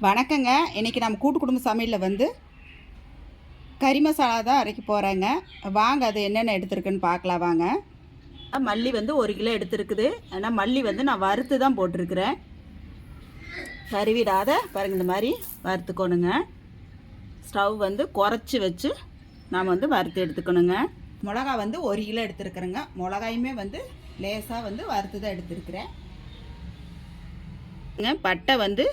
வணக்கங்க. இன்றைக்கி நம்ம கூட்டு குடும்ப சமையலில் வந்து கறி மசாலா தான் அரைக்க போகிறேங்க. வாங்க அது என்னென்ன எடுத்துருக்குன்னு பார்க்கலாம் வாங்க. மல்லி வந்து 1 கிலோ எடுத்துருக்குது. ஆனால் மல்லி வந்து நான் வறுத்து தான் போட்டிருக்கிறேன். கருவிடாத பாருங்கள், இந்த மாதிரி வறுத்துக்கணுங்க. ஸ்டவ் வந்து குறைச்சி வச்சு நாம் வந்து வறுத்து எடுத்துக்கணுங்க. மிளகா வந்து 1 கிலோ எடுத்துருக்குறேங்க. மிளகாயுமே வந்து லேசாக வந்து வறுத்து தான் எடுத்துருக்குறேன். பட்டை வந்து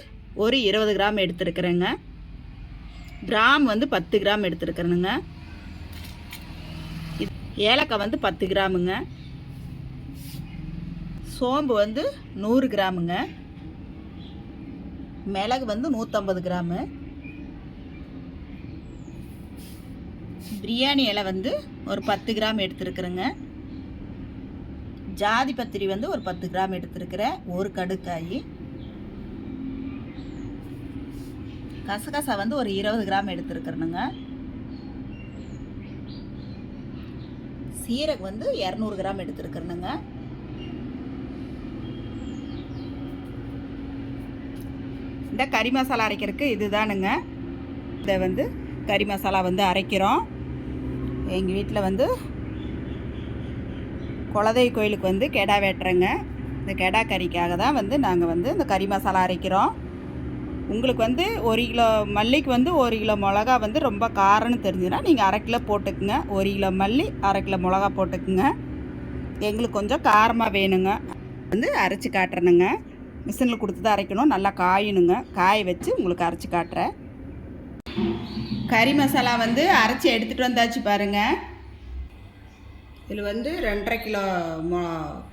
ஒரு 20 கிராம் எடுத்துருக்குறேங்க. கிராம் வந்து 10 கிராம் எடுத்துருக்குறேனுங்க. ஏலக்காய் வந்து 10 கிராமுங்க. சோம்பு வந்து 100 கிராமுங்க. மிளகு வந்து 150 கிராமு. பிரியாணி இலை வந்து ஒரு 10 கிராம் எடுத்துருக்குறேங்க. ஜாதி பத்திரி வந்து ஒரு 10 கிராம் எடுத்துருக்குறேன். ஒரு கடுக்காய். கசகசா வந்து ஒரு 20 கிராம் எடுத்துருக்குறேனுங்க. சீரகம் வந்து 200 கிராம் எடுத்துருக்குறேனுங்க. இந்த கறி மசாலா அரைக்கிறதுக்கு இதுதானுங்க. இதை வந்து கறி மசாலா வந்து அரைக்கிறோம். எங்கள் வீட்டில் வந்து குலதெய்வ கோயிலுக்கு வந்து கெடா வெட்டுறேங்க. இந்த கெடா கறிக்காக தான் வந்து நாங்கள் வந்து இந்த கறி மசாலா அரைக்கிறோம். உங்களுக்கு வந்து 1 கிலோ மல்லிக்கு வந்து 1 கிலோ மிளகா வந்து ரொம்ப காரம்னு தெரிஞ்சுன்னா நீங்கள் 1/2 கிலோ போட்டுக்குங்க. 1 கிலோ மல்லி 1/2 கிலோ மிளகா போட்டுக்குங்க. எங்களுக்கு கொஞ்சம் காரமாக வேணுங்க. வந்து அரைச்சி காட்டுறேனுங்க. மிஷினில் கொடுத்து தான் அரைக்கணும். நல்லா காயணுங்க. காய வச்சு உங்களுக்கு அரைச்சி காட்டுறேன். கறி மசாலா வந்து அரைச்சி எடுத்துகிட்டு வந்தாச்சு பாருங்கள். இதில் வந்து 2.5 கிலோ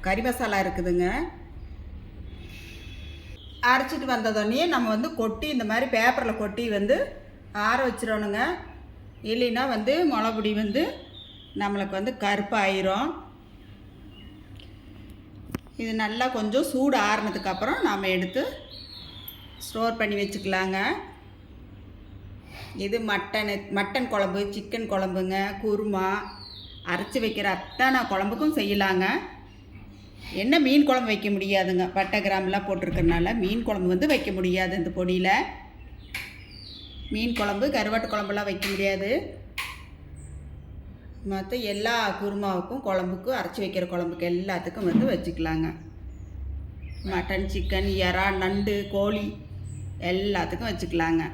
கறி மசாலா இருக்குதுங்க. அரைச்சிட்டு வந்ததோடனே நம்ம வந்து கொட்டி இந்த மாதிரி பேப்பரில் கொட்டி வந்து ஆற வச்சிடணுங்க. இல்லைன்னா வந்து மிளகுடி வந்து நம்மளுக்கு வந்து கருப்பாயிரும். இது நல்லா கொஞ்சம் சூடு ஆறுனதுக்கப்புறம் நாம் எடுத்து ஸ்டோர் பண்ணி வச்சுக்கலாங்க. இது மட்டன் குழம்பு, சிக்கன் குழம்புங்க, குருமா, அரைச்சி வைக்கிற அத்தனை குழம்புக்கும் செய்யலாங்க. என்ன மீன் குழம்பு வைக்க முடியாதுங்க. பட்டை கிராம்பெலாம் போட்டிருக்கறனால மீன் குழம்பு வந்து வைக்க முடியாது. இந்த பொடியில் மீன் குழம்பு, கருவாட்டு குழம்புலாம் வைக்க முடியாது. மற்ற எல்லா குருமாவுக்கும், குழம்புக்கும், அரைச்சி வைக்கிற குழம்புக்கு எல்லாத்துக்கும் வந்து வச்சுக்கலாங்க. மட்டன், சிக்கன், இறா, நண்டு, கோழி எல்லாத்துக்கும் வச்சுக்கலாங்க.